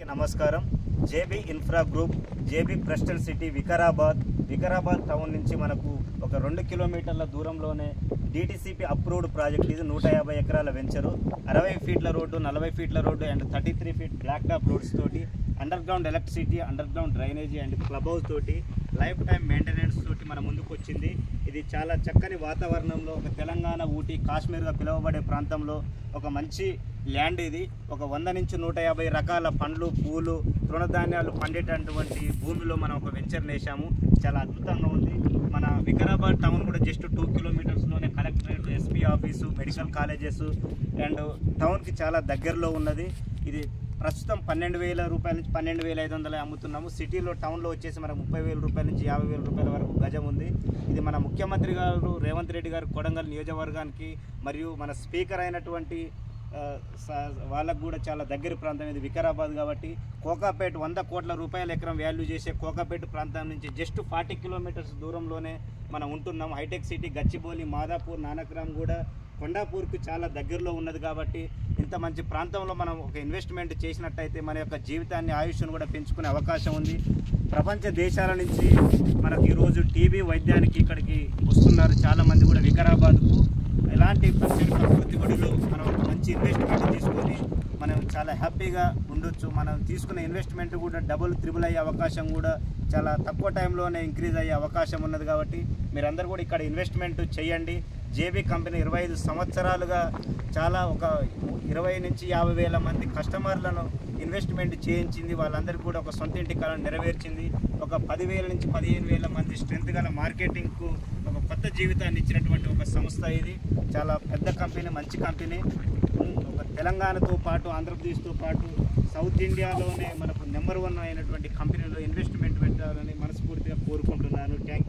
నమస్కారం. JB infra group, JB Preston city, Vikarabad town నుంచి మనకు ఒక 2 కిలోమీటర్ల దూరంలోనే DTCP అప్రూవ్డ్ ప్రాజెక్ట్. ఇది 150 ఎకరాల వెంచరు. 60 ఫీట్ల రోడ్డు, 40 ఫీట్ల road and 33 feet black top roads తోటి, under ground electricity, under ground drainage and club house తోటి, లైఫ్ టైం మెయింటెనెన్స్ తోటి మన ముందుకు వచ్చింది. ఇది చాలా చక్కని వాతావరణంలో, ఒక తెలంగాణ, ఊటీ, కాశ్మీర్గా పిలువబడే ప్రాంతంలో ఒక మంచి ల్యాండ్. ఇది ఒక 100 నుంచి 150 రకాల పండ్లు, పూలు, తృణధాన్యాలు పండేటటువంటి భూమిలో మనం ఒక వెంచర్ వేసాము. చాలా అద్భుతంగా ఉంది. మన వికారాబాద్ టౌన్ కూడా జస్ట్ 2 కిలోమీటర్స్లోనే collectorate, SP office, medical colleges and టౌన్కి చాలా దగ్గరలో ఉన్నది. ఇది ప్రస్తుతం 12,000 రూపాయల నుంచి 12,500 అమ్ముతున్నాము. సిటీలో, టౌన్లో వచ్చేసి మనకు 30,000 రూపాయల నుంచి 50,000 రూపాయల వరకు గజం ఉంది. ఇది మన ముఖ్యమంత్రి గారు రేవంత్ రెడ్డి గారు కొడంగల్ నియోజకవర్గానికి మరియు మన స్పీకర్ అయినటువంటి వాళ్ళకు కూడా చాలా దగ్గర ప్రాంతం ఇది వికారాబాద్. కాబట్టి కోకాపేట్ 100 కోట్ల రూపాయల ఎకరం వాల్యూ చేసే కోకాపేట్ ప్రాంతం నుంచి జస్ట్ 40 కిలోమీటర్స్ దూరంలోనే మనం ఉంటున్నాం. హైటెక్ సిటీ, గచ్చిబౌలి, మాదాపూర్, నానక్రామ్ కూడా కొండాపూర్కి చాలా దగ్గరలో ఉన్నది. కాబట్టి ఇంత మంచి ప్రాంతంలో మనం ఒక ఇన్వెస్ట్మెంట్ చేసినట్టయితే మన యొక్క జీవితాన్ని, ఆయుష్ను కూడా పెంచుకునే అవకాశం ఉంది. ప్రపంచ దేశాల నుంచి మనకి ఈరోజు టీబీ వైద్యానికి ఇక్కడికి వస్తున్నారు చాలామంది కూడా వికారాబాద్కు. ఇలాంటి ప్రకృతి ఒడిలో మనం ఒక మంచి ఇన్వెస్ట్మెంట్ తీసుకొని మనం చాలా హ్యాపీగా ఉండొచ్చు. మనం తీసుకునే ఇన్వెస్ట్మెంట్ కూడా డబుల్, త్రిబుల్ అయ్యే అవకాశం కూడా చాలా తక్కువ టైంలోనే ఇంక్రీజ్ అయ్యే అవకాశం ఉన్నది. కాబట్టి మీరందరూ కూడా ఇక్కడ ఇన్వెస్ట్మెంట్ చేయండి. జేబీ కంపెనీ 25 సంవత్సరాలుగా చాలా ఒక 20 నుంచి 50 వేల మంది కస్టమర్లను ఇన్వెస్ట్మెంట్ చేయించింది. వాళ్ళందరికీ కూడా ఒక సొంత ఇంటి కళను నెరవేర్చింది. ఒక 10,000 నుంచి 15,000 మంది స్ట్రెంత్ గల మార్కెటింగ్కు ఒక కొత్త జీవితాన్ని ఇచ్చినటువంటి ఒక సంస్థ ఇది. చాలా పెద్ద కంపెనీ, మంచి కంపెనీ. ఒక తెలంగాణతో పాటు, ఆంధ్రప్రదేశ్తో పాటు సౌత్ ఇండియాలోనే మనకు నెంబర్ 1 అయినటువంటి కంపెనీలో ఇన్వెస్ట్మెంట్ పెట్టాలని మనస్ఫూర్తిగా కోరుకుంటున్నాను. Thank you.